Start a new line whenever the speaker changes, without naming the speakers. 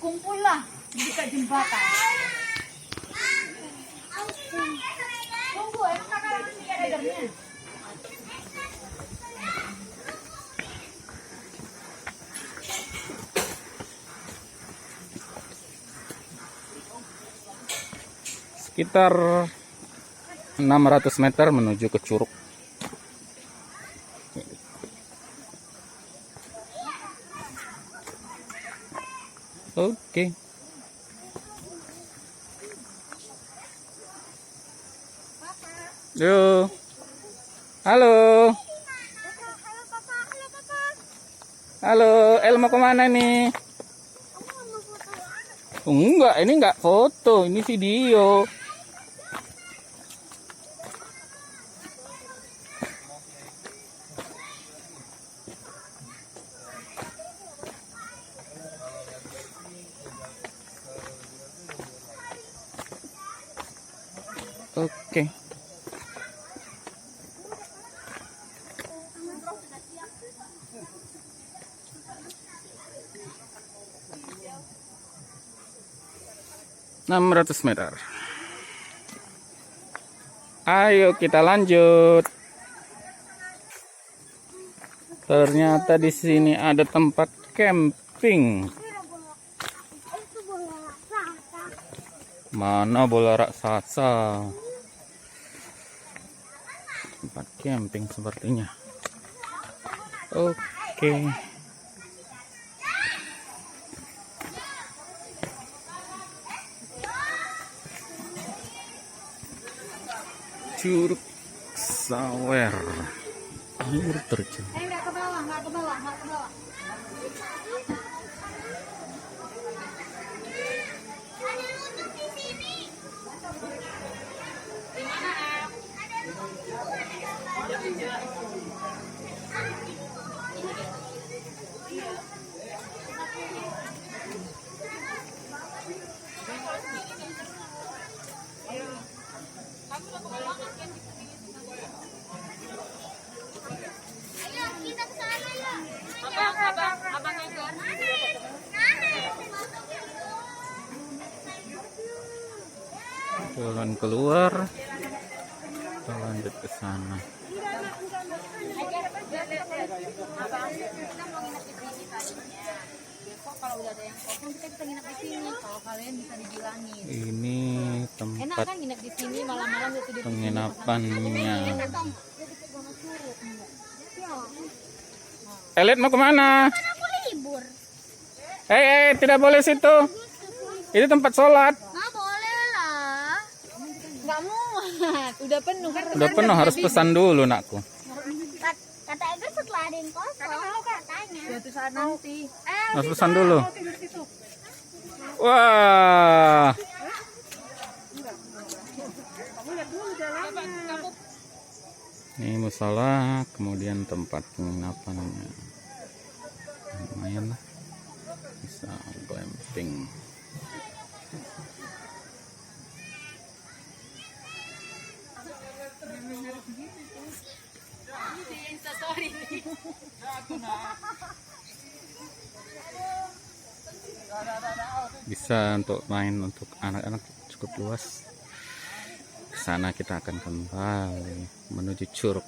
berkumpul lah di dekat jembatan. Tunggu, kakak tiga ridernya.
Sekitar 600 meter menuju ke Curug. Oke. Yo. Halo. Halo, El mau kemana nih? Enggak, ini enggak foto, ini video. Oke. Enam 600 meter. Ayo kita lanjut. Ternyata di sini ada tempat camping. Mana bola raksasa? Tempat camping sepertinya. Oke. Curug Sawer, air terjun.
Enggak ke bawah, enggak ke bawah, enggak ke bawah.
Jalan keluar, kita lanjut ke sana.
Kalau udah ada yang kosong kita bisa nginep di sini. Kalau kalian bisa dibilangin.
Ini
Enak
tempat
kan nginep di sini malam-malam itu di
penginapannya. Elit mau kemana?
Aku libur.
Tidak boleh situ. Itu tempat sholat.
Nggak boleh lah.
Nggak muat, udah penuh kan?
Udah penuh, harus pesan dulu nakku.
Kata Ega setelah ada yang kosong. Katanya.
Suatu saat nanti.
Harus pesan dulu. Wah. Ini musola, kemudian tempat penginapannya. Lumayan lah, bisa glamping. Bisa untuk main untuk anak-anak cukup luas. Ke sana kita akan kembali menuju Curug.